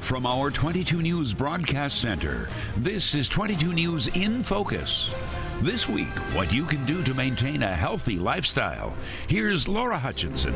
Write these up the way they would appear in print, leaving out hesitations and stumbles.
From our 22 News Broadcast Center, this is 22 News in Focus. This week, what you can do to maintain a healthy lifestyle. Here's Laura Hutchinson.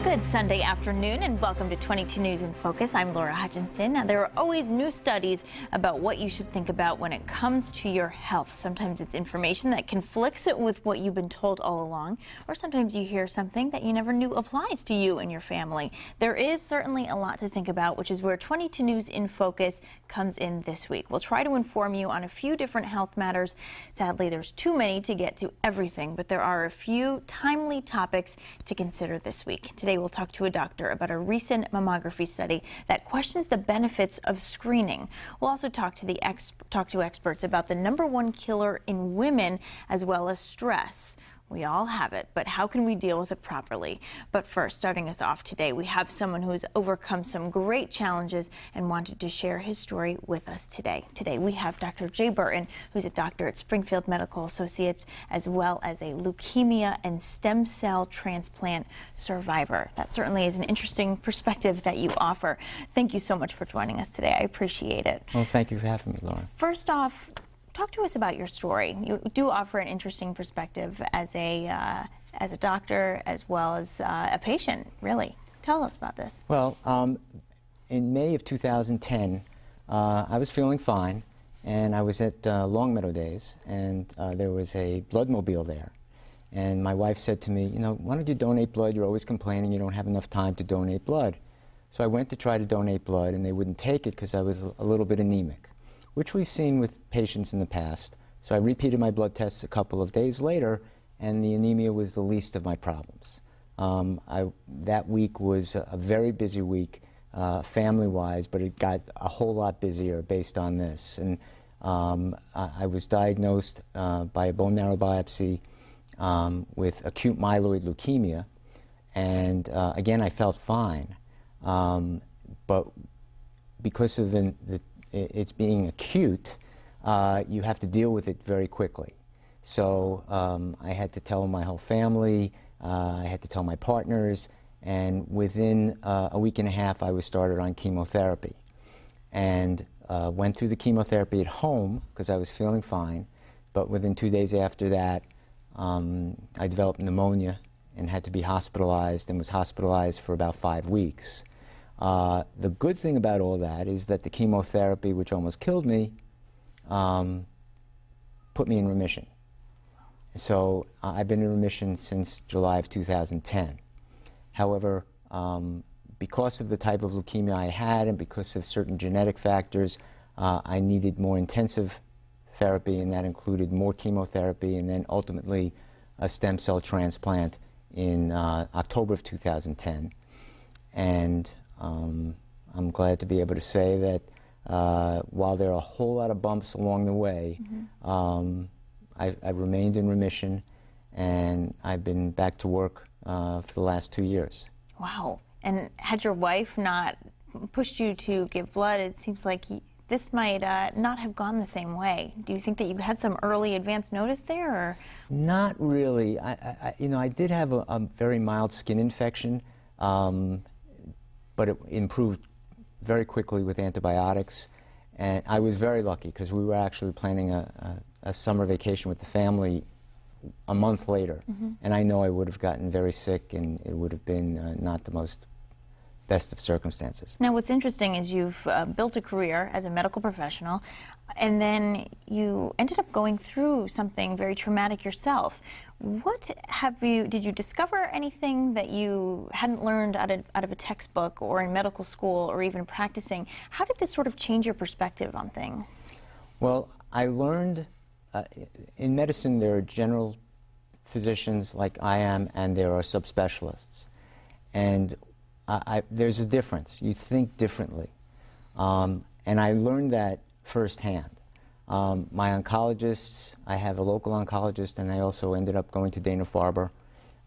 Good Sunday afternoon and welcome to 22 News in Focus. I'm Laura Hutchinson. Now, there are always new studies about what you should think about when it comes to your health. Sometimes it's information that conflicts it with what you've been told all along, or sometimes you hear something that you never knew applies to you and your family. There is certainly a lot to think about, which is where 22 News in Focus comes in this week. We'll try to inform you on a few different health matters. Sadly, there's too many to get to everything, but there are a few timely topics to consider this week. Today we'll talk to a doctor about a recent mammography study that questions the benefits of screening. We'll also talk to experts about the #1 killer in women, as well as stress. We all have it, but how can we deal with it properly? But first, starting us off today, we have someone who has overcome some great challenges and wanted to share his story with us today. Today, we have Dr. Jay Burton, who's a doctor at Springfield Medical Associates, as well as a leukemia and stem cell transplant survivor. That certainly is an interesting perspective that you offer. Thank you so much for joining us today. I appreciate it. Well, thank you for having me, Laura. First off, talk to us about your story. You do offer an interesting perspective as a doctor as well as a patient, really. Tell us about this. Well, in May of 2010, I was feeling fine, and I was at Longmeadow Days, and there was a bloodmobile there. And my wife said to me, you know, why don't you donate blood? You're always complaining you don't have enough time to donate blood. So I went to try to donate blood, and they wouldn't take it because I was a little bit anemic, which we've seen with patients in the past. So I repeated my blood tests a couple of days later, and the anemia was the least of my problems. That week was a very busy week, family-wise, but it got a whole lot busier based on this. And I was diagnosed by a bone marrow biopsy with acute myeloid leukemia, and again, I felt fine. But because of it's being acute, you have to deal with it very quickly. So I had to tell my whole family, I had to tell my partners, and within a week and a half I was started on chemotherapy. And went through the chemotherapy at home because I was feeling fine, but within 2 days after that I developed pneumonia and had to be hospitalized, and was hospitalized for about 5 weeks. The good thing about all that is that the chemotherapy, which almost killed me, put me in remission. So I've been in remission since July of 2010. However, because of the type of leukemia I had and because of certain genetic factors, I needed more intensive therapy, and that included more chemotherapy and then ultimately a stem cell transplant in October of 2010. And I'm glad to be able to say that while there are a whole lot of bumps along the way, I've remained in remission, and I've been back to work for the last 2 years. Wow. And had your wife not pushed you to give blood, it seems like this might not have gone the same way. Do you think that you had some early advance notice there? Or? Not really. I did have a very mild skin infection, but it improved very quickly with antibiotics. And I was very lucky because we were actually planning a summer vacation with the family a month later. And I know I would have gotten very sick, and it would have been not the most best of circumstances. Now, what's interesting is you've built a career as a medical professional, and then you ended up going through something very traumatic yourself. Did you discover anything that you hadn't learned out of a textbook or in medical school or even practicing? How did this sort of change your perspective on things? Well, I learned, in medicine there are general physicians like I am, and there are subspecialists. And there's a difference. You think differently. And I learned that firsthand. My oncologists, I have a local oncologist, and I also ended up going to Dana-Farber,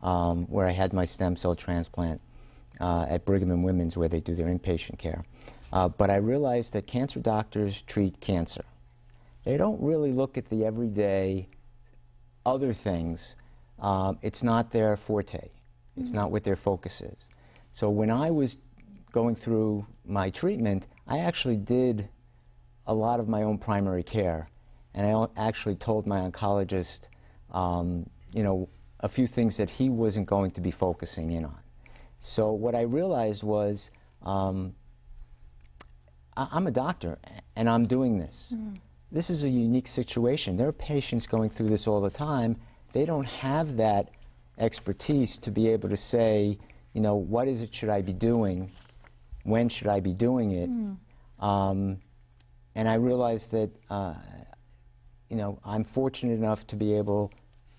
where I had my stem cell transplant at Brigham and Women's, where they do their inpatient care. But I realized that cancer doctors treat cancer. They don't really look at the everyday other things. It's not their forte. It's not what their focus is. So when I was going through my treatment, I actually did a lot of my own primary care. And I actually told my oncologist, you know, a few things that he wasn't going to be focusing in on. So what I realized was, I'm a doctor, and I'm doing this. This is a unique situation. There are patients going through this all the time. They don't have that expertise to be able to say, you know, what is it should I be doing? When should I be doing it? And I realized that, you know, I'm fortunate enough to be able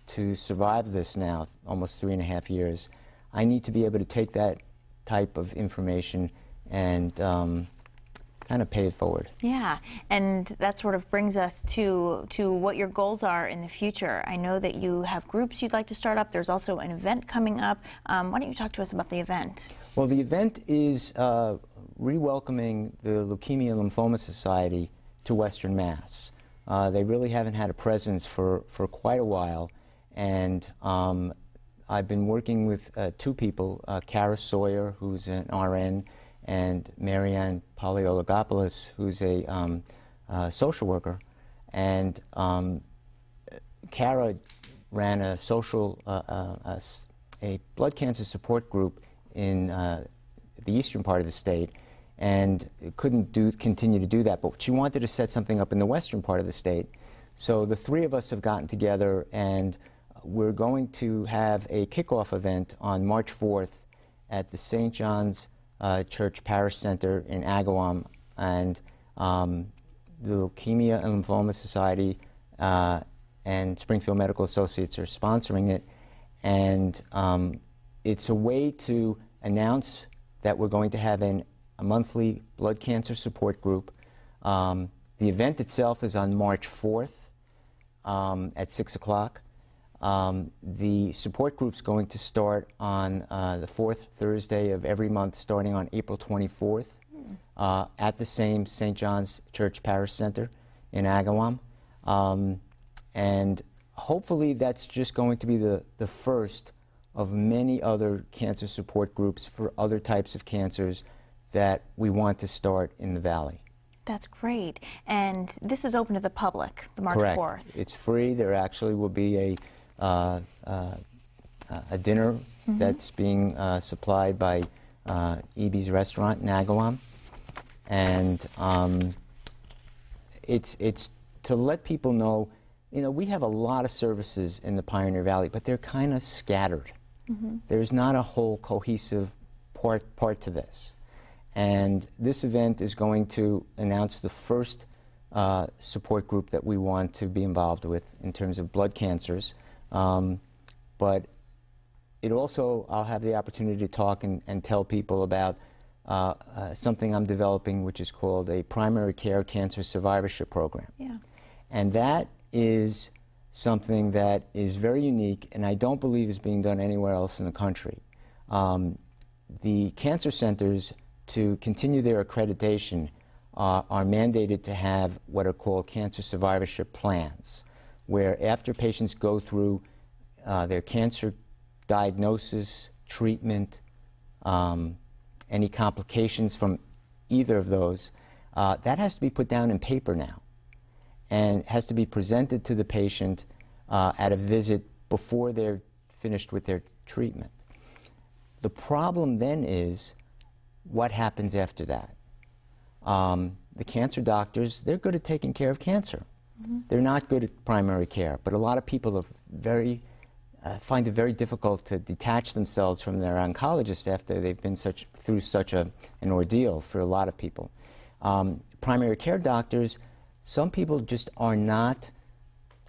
to survive this now, almost 3.5 years. I need to be able to take that type of information and kind of pay it forward. Yeah, and that sort of brings us to what your goals are in the future. I know that you have groups you'd like to start up. There's also an event coming up. Why don't you talk to us about the event? Well, the event is re-welcoming the Leukemia and Lymphoma Society to Western Mass. They really haven't had a presence for quite a while, and I've been working with two people, Kara Sawyer, who's an RN, and Marianne Polyologopoulos, who's a social worker. And Kara ran a social, a blood cancer support group in the eastern part of the state, and couldn't continue to do that, but she wanted to set something up in the western part of the state. So the three of us have gotten together, and we're going to have a kickoff event on March 4th at the St. John's Church Parish Center in Agawam, and the Leukemia and Lymphoma Society and Springfield Medical Associates are sponsoring it, and it's a way to announce that we're going to have a monthly blood cancer support group. The event itself is on March 4th at 6 o'clock. The support group's going to start on the fourth Thursday of every month, starting on April 24th at the same St. John's Church Parish Center in Agawam. And hopefully that's just going to be the first of many other cancer support groups for other types of cancers that we want to start in the Valley. That's great. And this is open to the public, the March Correct. 4th. It's free. There actually will be a dinner that's being supplied by EB's Restaurant in Agawam, and it's to let people know, you know, we have a lot of services in the Pioneer Valley, but they're kind of scattered. There's not a whole cohesive part to this, and this event is going to announce the first support group that we want to be involved with in terms of blood cancers. But it also, I'll have the opportunity to talk and tell people about something I'm developing, which is called a primary care cancer survivorship program. Yeah. And that is something that is very unique, and I don't believe is being done anywhere else in the country. The cancer centers, to continue their accreditation, are mandated to have what are called cancer survivorship plans, where after patients go through their cancer diagnosis, treatment, any complications from either of those, that has to be put down in paper now, and has to be presented to the patient at a visit before they're finished with their treatment. The problem then is what happens after that. The cancer doctors, they're good at taking care of cancer. They're not good at primary care, but a lot of people are find it very difficult to detach themselves from their oncologist after they've been through such an ordeal for a lot of people. Primary care doctors, some people just are not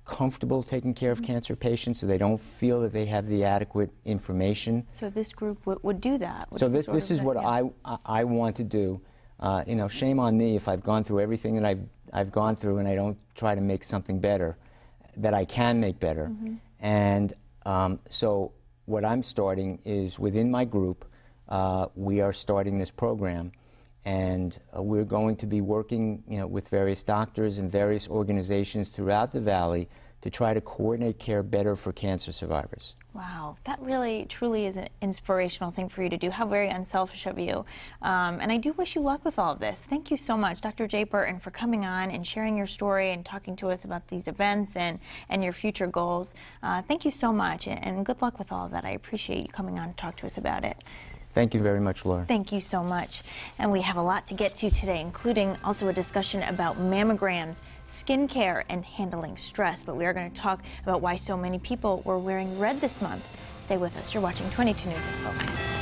comfortable taking care of cancer patients, so they don't feel that they have the adequate information. So this group would do that? So this is what I want to do. You know, shame on me if I've gone through everything that I've gone through and I don't try to make something better, that I can make better. And so what I'm starting is, within my group, we are starting this program, and we're going to be working, you know, with various doctors and various organizations throughout the Valley to try to coordinate care better for cancer survivors. Wow, that really, truly is an inspirational thing for you to do. How very unselfish of you. And I do wish you luck with all of this. Thank you so much, Dr. Jay Burton, for coming on and sharing your story and talking to us about these events and your future goals. Thank you so much, and good luck with all of that. I appreciate you coming on to talk to us about it. Thank you very much, Laura. Thank you so much. And we have a lot to get to today, including also a discussion about mammograms, skincare, and handling stress. But we are going to talk about why so many people were wearing red this month. Stay with us. You're watching 22 News in Focus.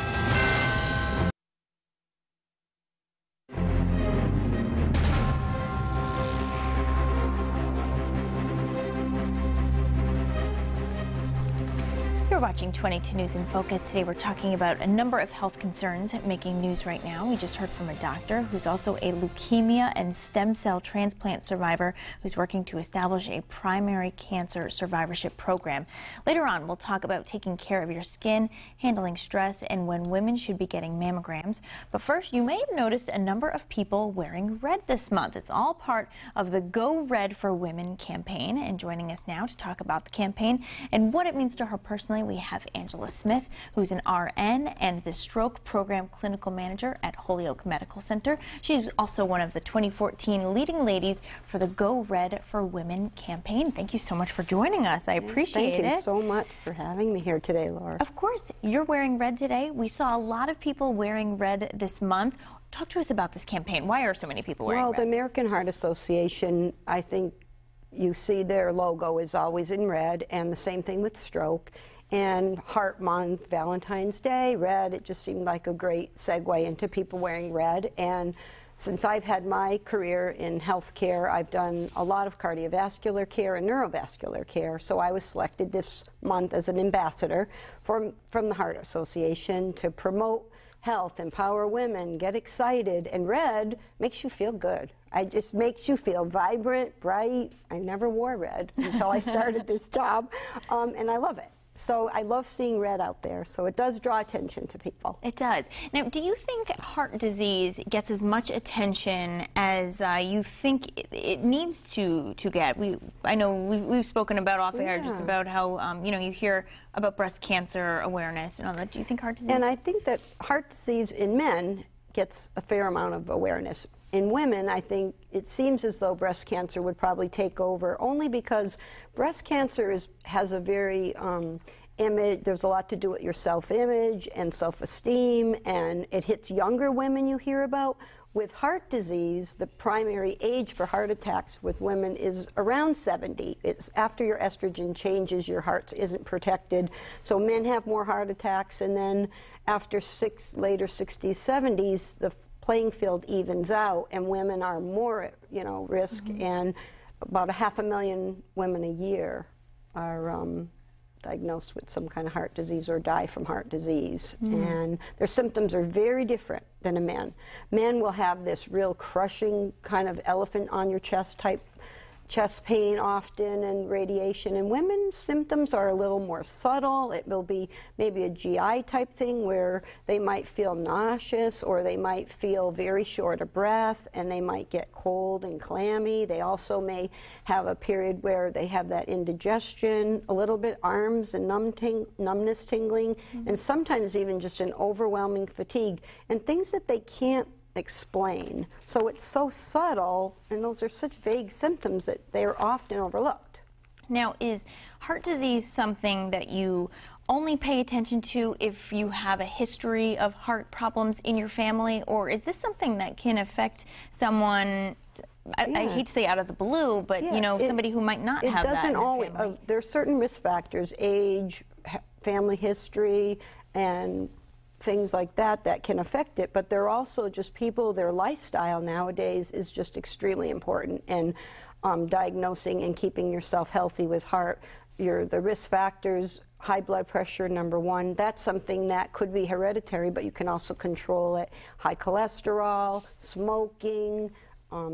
You're watching 22 News in Focus. Today we're talking about a number of health concerns making news right now. We just heard from a doctor who's also a leukemia and stem cell transplant survivor who's working to establish a primary cancer survivorship program. Later on, we'll talk about taking care of your skin, handling stress, and when women should be getting mammograms. But first, you may have noticed a number of people wearing red this month. It's all part of the Go Red for Women campaign. And joining us now to talk about the campaign and what it means to her personally, we have Angela Smith, who's an RN and the Stroke Program Clinical Manager at Holyoke Medical Center. She's also one of the 2014 leading ladies for the Go Red for Women campaign. Thank you so much for joining us. I appreciate it. Thank you so much for having me here today, Laura. Of course, you're wearing red today. We saw a lot of people wearing red this month. Talk to us about this campaign. Why are so many people wearing red? Well, the American Heart Association, I think you see their logo is always in red, and the same thing with stroke. And Heart Month, Valentine's Day, red, it just seemed like a great segue into people wearing red. And since I've had my career in healthcare, I've done a lot of cardiovascular care and neurovascular care. So I was selected this month as an ambassador from the Heart Association to promote health, empower women, get excited. And red makes you feel good. It just makes you feel vibrant, bright. I never wore red until I started this job, and I love it. So I love seeing red out there, so it does draw attention to people. It does. Now, do you think heart disease gets as much attention as you think it needs to get? I know we've spoken about off air just about how, you know, you hear about breast cancer awareness and all that. Do you think heart disease? And I think that heart disease in men gets a fair amount of awareness. In women, I think it seems as though breast cancer would probably take over, only because breast cancer has a very image. There's a lot to do with your self-image and self-esteem, and it hits younger women you hear about. With heart disease, the primary age for heart attacks with women is around 70. It's after your estrogen changes, your heart isn't protected. So men have more heart attacks, and then after later 60s, 70s, the playing field evens out, and women are more at, risk. And about 500,000 women a year are diagnosed with some kind of heart disease or die from heart disease. And their symptoms are very different than a man. Men will have this real crushing kind of elephant on your chest type chest pain often and radiation, and women's symptoms are a little more subtle. It will be maybe a GI type thing where they might feel nauseous, or they might feel very short of breath, and they might get cold and clammy. They also may have a period where they have that indigestion, a little bit arms and numbness tingling, and sometimes even just an overwhelming fatigue, and things that they can't explain. So it's so subtle, and those are such vague symptoms that they're often overlooked. Now, is heart disease something that you only pay attention to if you have a history of heart problems in your family, or is this something that can affect someone, I hate to say out of the blue, but somebody who might not have that? It doesn't always. There are certain risk factors, age, family history, and things like that can affect it, but they're also just people, their lifestyle nowadays is just extremely important in diagnosing and keeping yourself healthy with heart. The risk factors, high blood pressure, #1, that's something that could be hereditary, but you can also control it. High cholesterol, smoking,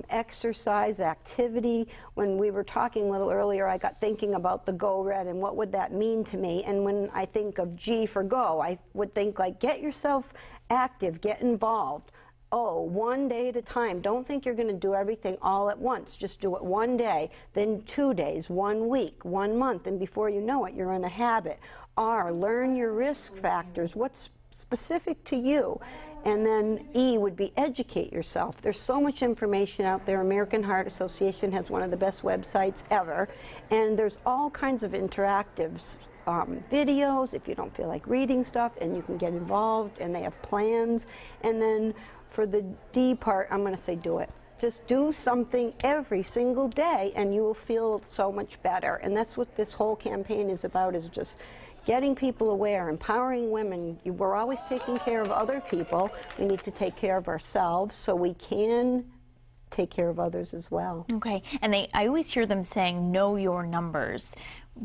exercise, activity. When we were talking a little earlier, I got thinking about the Go Red and what would that mean to me. And when I think of G for Go, I would think like get yourself active, get involved. one day at a time. Don't think you're going to do everything all at once. Just do it one day, then 2 days, 1 week, 1 month, and before you know it, you're in a habit. R, learn your risk factors. What's specific to you? And then E would be educate yourself. There's so much information out there. American Heart Association has one of the best websites ever, and there's all kinds of interactives. Videos if you don't feel like reading stuff, and you can get involved, and they have plans. And then for the D part, I'm going to say do it. Just do something every single day and you will feel so much better. And that's what this whole campaign is about, is just getting people aware, empowering women. We're always taking care of other people. We need to take care of ourselves so we can take care of others as well. Okay, and I always hear them saying, know your numbers.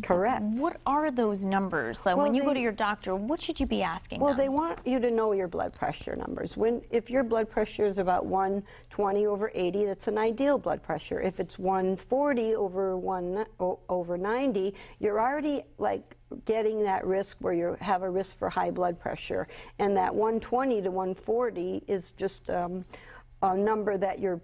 Correct. What are those numbers? Like, when you go to your doctor, what should you be asking them? Well, they want you to know your blood pressure numbers. If your blood pressure is about 120/80, that's an ideal blood pressure. If it's 140/90, you're already like getting that risk where you have a risk for high blood pressure. And that 120 to 140 is just a number that you're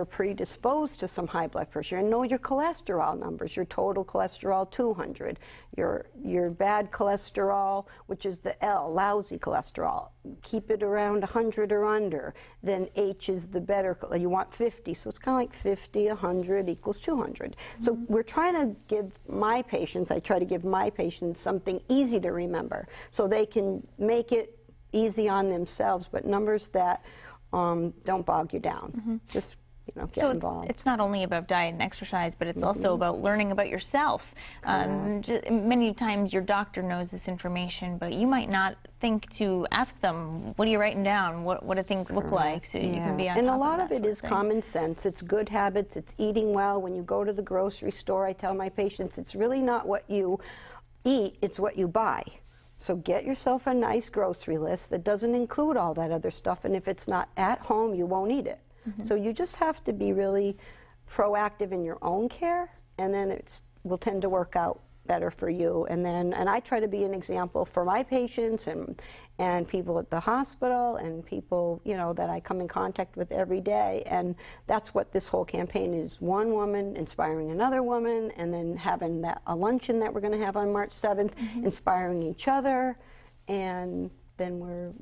predisposed to some high blood pressure. And know your cholesterol numbers. Your total cholesterol 200, your bad cholesterol, which is the L, lousy cholesterol, keep it around 100 or under. Then H is the better, you want 50, so it's kind of like 50, 100 equals 200. So we're trying to give my patients, I try to give my patients something easy to remember so they can make it easy on themselves, but numbers that don't bog you down. Just get involved. It's not only about diet and exercise, but it's also about learning about yourself. Many times your doctor knows this information, but you might not think to ask them, what are you writing down? What do things look like? So you can be on And top a lot of of it is common sense. It's good habits. It's eating well. When you go to the grocery store, I tell my patients, it's really not what you eat, it's what you buy. So get yourself a nice grocery list that doesn't include all that other stuff, and if it's not at home, you won't eat it. So you just have to be really proactive in your own care, and then it will tend to work out better for you. And I try to be an example for my patients and people at the hospital and people that I come in contact with every day. And that's what this whole campaign is: one woman inspiring another woman, and then having a luncheon that we're going to have on March 7th, inspiring each other, and then we're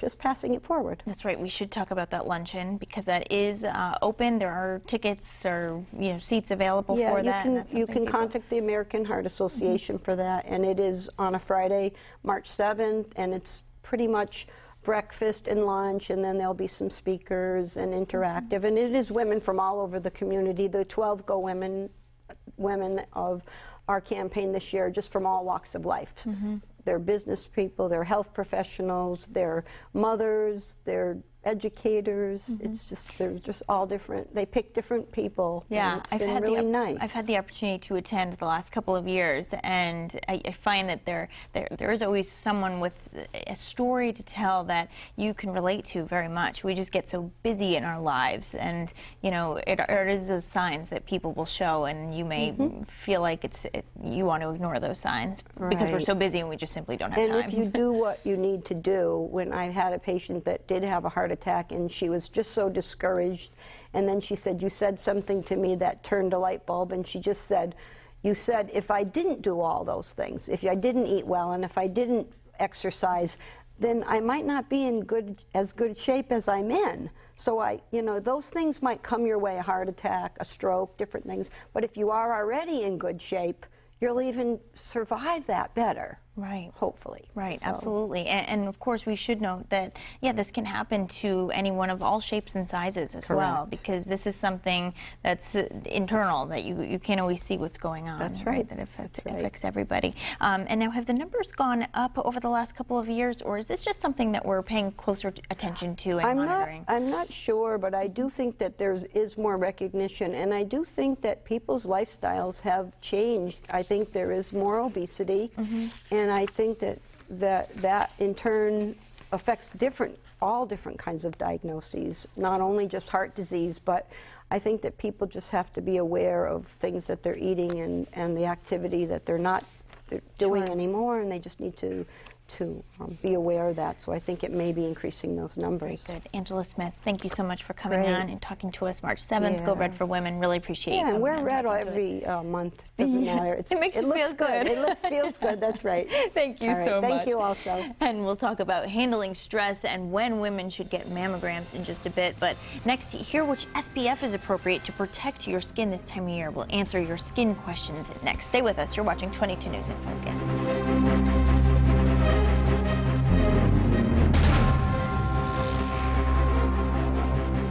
just passing it forward. That's right. We should talk about that luncheon because that is open. There are tickets or seats available for that. You can contact the American Heart Association for that, and it is on a Friday, March 7th, and it's pretty much breakfast and lunch, and then there'll be some speakers and interactive, and it is women from all over the community. The 12 Go women of our campaign this year, just from all walks of life. They're business people, they're health professionals, they're mothers, they're educators. It's just, they're just all different. They pick different people. Yeah, and it's been really nice. I've had the opportunity to attend the last couple of years, and I find that there is always someone with a story to tell that you can relate to very much. We just get so busy in our lives, and it is those signs that people will show, and you may feel like you want to ignore those signs because we're so busy and we just simply don't have time. And if you do what you need to do, when I had a patient that did have a heart attack and she was just so discouraged, and then she said, you said something to me that turned a light bulb, and she just said, you said if I didn't do all those things, if I didn't eat well and if I didn't exercise, then I might not be in as good shape as I'm in. So those things might come your way, a heart attack, a stroke, different things, but if you are already in good shape, you'll even survive that better. Right. Hopefully. Right, so. Absolutely. And of course, we should note that, this can happen to anyone of all shapes and sizes as well, because this is something that's internal, that you can't always see what's going on. That's right. That affects everybody. And now, have the numbers gone up over the last couple of years, or is this just something that we're paying closer attention to and monitoring? I'm not sure, but I do think that there is more recognition, and I do think that people's lifestyles have changed. I think there is more obesity, and I think that in turn affects all different kinds of diagnoses, not only just heart disease, but I think that people just have to be aware of things that they're eating and the activity that they're doing anymore, and they just need to to be aware of that. So I think it may be increasing those numbers. Very good. Angela Smith, thank you so much for coming Great. on and talking to us March 7th. Go Red for Women. Really appreciate you Yeah, and coming wear on red talking to every month. Doesn't matter. It makes you looks feel good. It feels good. That's right. Thank you All right, so much. Thank you also. And we'll talk about handling stress and when women should get mammograms in just a bit. But next, hear which SPF is appropriate to protect your skin this time of year. We'll answer your skin questions next. Stay with us. You're watching 22 News in Focus.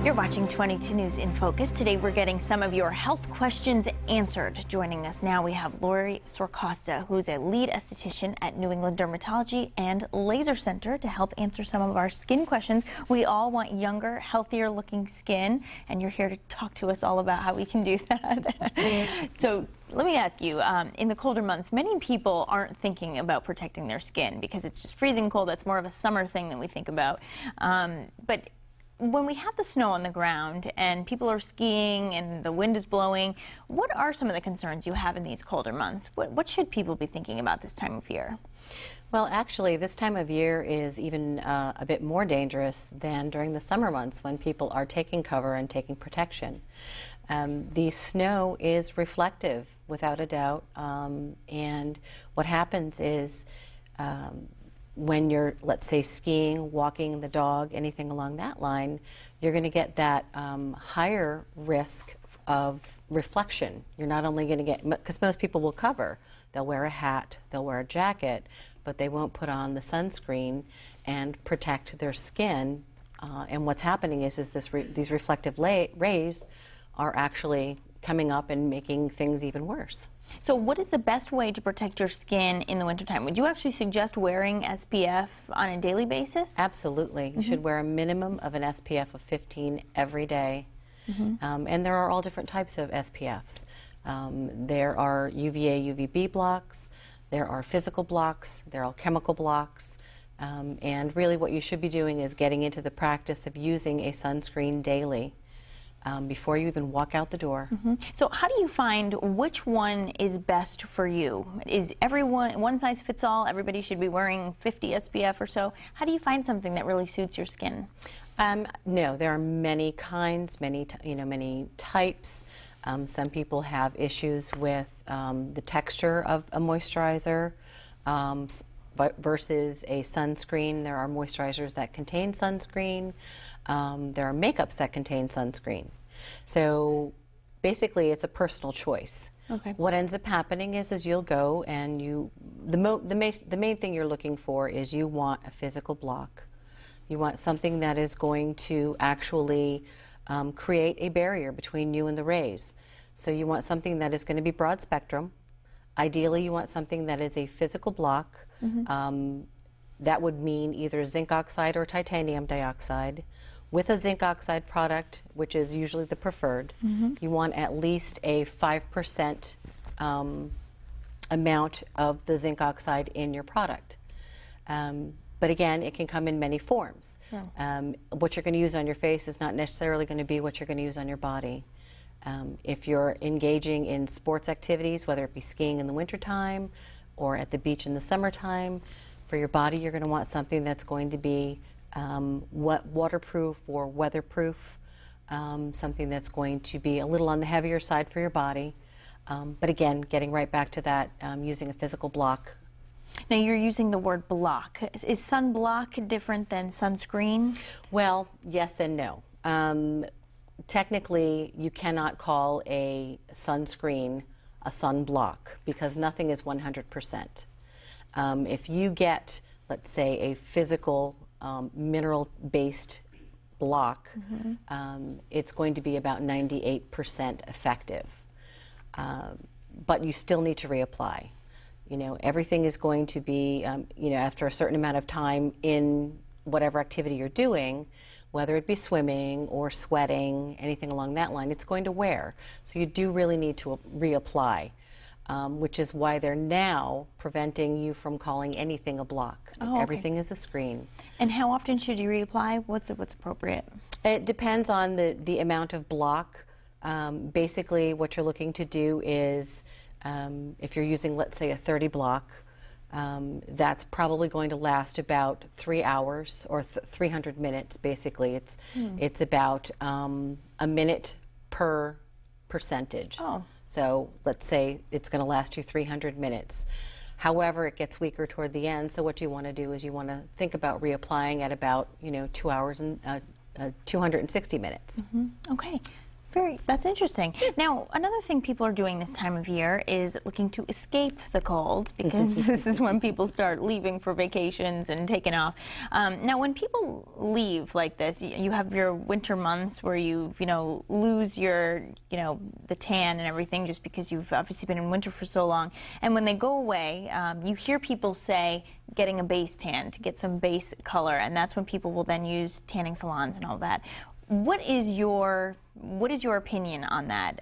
You're watching 22 News in Focus. Today we're getting some of your health questions answered. Joining us now we have Lori Sorcosta, who's a lead esthetician at New England Dermatology and Laser Center, to help answer some of our skin questions. We all want younger, healthier looking skin, and you're here to talk to us all about how we can do that. So let me ask you, in the colder months, many people aren't thinking about protecting their skin because it's just freezing cold. That's more of a summer thing than we think about. But when we have the snow on the ground and people are skiing and the wind is blowing, what are some of the concerns you have in these colder months? What should people be thinking about this time of year? Well, actually, this time of year is even a bit more dangerous than during the summer months when people are taking cover and taking protection. The snow is reflective, without a doubt, and what happens is when you're, let's say, skiing, walking the dog, anything along that line, you're going to get that higher risk of reflection. You're not only going to get, because most people will cover, they'll wear a hat, they'll wear a jacket, but they won't put on the sunscreen and protect their skin. And what's happening is these reflective rays are actually coming up and making things even worse. So what is the best way to protect your skin in the wintertime? Would you actually suggest wearing SPF on a daily basis? Absolutely. You should wear a minimum of an SPF of 15 every day. And there are all different types of SPFs. There are UVA, UVB blocks, there are physical blocks, there are chemical blocks, and really what you should be doing is getting into the practice of using a sunscreen daily. Before you even walk out the door. So how do you find which one is best for you? Is everyone one size fits all? Everybody should be wearing 50 SPF or so? How do you find something that really suits your skin? No, there are many kinds, many types. Some people have issues with the texture of a moisturizer versus a sunscreen. There are moisturizers that contain sunscreen. There are makeups that contain sunscreen. So basically it's a personal choice. Okay. What ends up happening is you'll go and the main thing you're looking for is you want a physical block. You want something that is going to actually create a barrier between you and the rays. So you want something that is going to be broad spectrum. Ideally you want something that is a physical block. That would mean either zinc oxide or titanium dioxide. With a zinc oxide product, which is usually the preferred, you want at least a 5% amount of the zinc oxide in your product. But again, it can come in many forms. What you're going to use on your face is not necessarily going to be what you're going to use on your body. If you're engaging in sports activities, whether it be skiing in the wintertime or at the beach in the summertime, for your body you're going to want something that's going to be waterproof or weatherproof, something that's going to be a little on the heavier side for your body. But again, getting right back to that, using a physical block. Now you're using the word block. Is sunblock different than sunscreen? Well, yes and no. Technically, you cannot call a sunscreen a sunblock because nothing is 100%. If you get, let's say, a physical mineral-based block, it's going to be about 98% effective. But you still need to reapply. You know, everything is going to be, you know, after a certain amount of time in whatever activity you're doing, whether it be swimming or sweating, anything along that line, it's going to wear. So you do really need to reapply. Which is why they're now preventing you from calling anything a block. Oh, everything is a screen. And how often should you reapply? What's appropriate? It depends on the amount of block. Basically, what you're looking to do is, if you're using, let's say, a 30 block, That's probably going to last about 3 hours or 300 minutes. Basically, it's about a minute per percentage. Oh. So let's say it's going to last you 300 minutes. However, it gets weaker toward the end. So what you want to do is you want to think about reapplying at about 2 hours and 260 minutes. Okay. That's interesting. Now, another thing people are doing this time of year is looking to escape the cold, because this is when people start leaving for vacations and taking off. Now, when people leave like this, you have your winter months where you lose your, the tan and everything, just because you've obviously been in winter for so long. And when they go away, you hear people say getting a base tan to get some base color, and that's when people will then use tanning salons and all that. What is your opinion on that?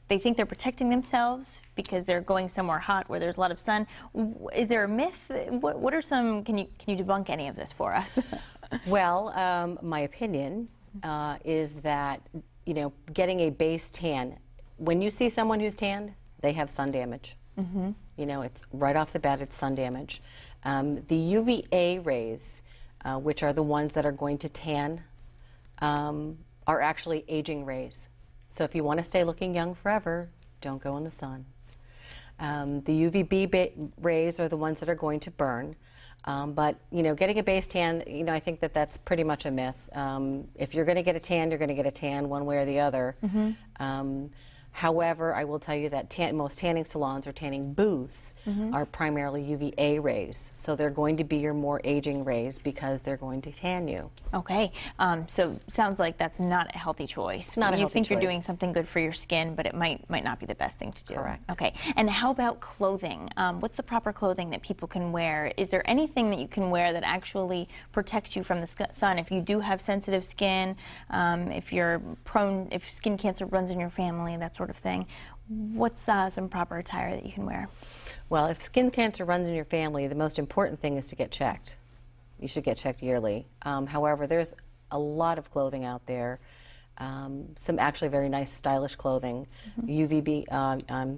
They think they're protecting themselves because they're going somewhere hot where there's a lot of sun. Is there a myth? What are some? Can you debunk any of this for us? Well, my opinion is that getting a base tan. When you see someone who's tanned, they have sun damage. It's right off the bat. It's sun damage. The UVA rays, which are the ones that are going to tan, are actually aging rays. So if you want to stay looking young forever, don't go in the sun. The UVB rays are the ones that are going to burn. But getting a base tan, I think that's pretty much a myth. If you're going to get a tan, you're going to get a tan one way or the other. However, I will tell you that most tanning salons or tanning booths are primarily UVA rays. So they're going to be your more aging rays because they're going to tan you. Okay. So sounds like that's not a healthy choice. Not a healthy You think choice. You're doing something good for your skin, but it might not be the best thing to do. Correct. Okay. And how about clothing? What's the proper clothing that people can wear? Is there anything that you can wear that actually protects you from the sun? If you do have sensitive skin, if you're prone, if skin cancer runs in your family, that sort of thing, what's some proper attire that you can wear? Well, if skin cancer runs in your family, the most important thing is to get checked. You should get checked yearly. However, there's a lot of clothing out there, some actually very nice stylish clothing, UPF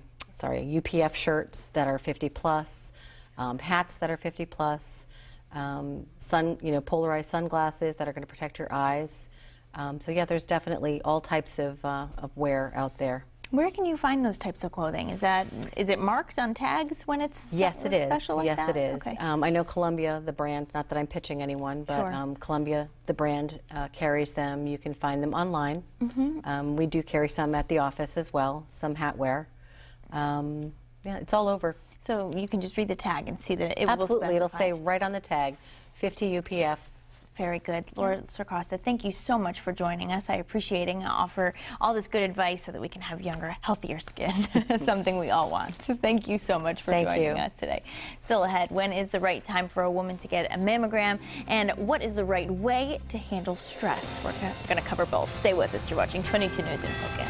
shirts that are 50 plus, hats that are 50 plus, polarized sunglasses that are going to protect your eyes. So yeah, there's definitely all types of wear out there. Where can you find those types of clothing? Is it marked on tags when it's Yes, it is. special like yes, that? it is. Okay. I know Columbia, the brand, not that I'm pitching anyone, but Sure. Columbia, the brand, carries them. You can find them online. We do carry some at the office as well, some hat wear. Yeah, it's all over. So you can just read the tag and see that it Absolutely, will it'll specify. say right on the tag, 50 UPF. Very good. Laura Sarcosta, thank you so much for joining us. I appreciate it and offer all this good advice so that we can have younger, healthier skin, something we all want. Thank you so much for joining us today. Still ahead, when is the right time for a woman to get a mammogram, and what is the right way to handle stress? We're going to cover both. Stay with us. You're watching 22 News in Focus.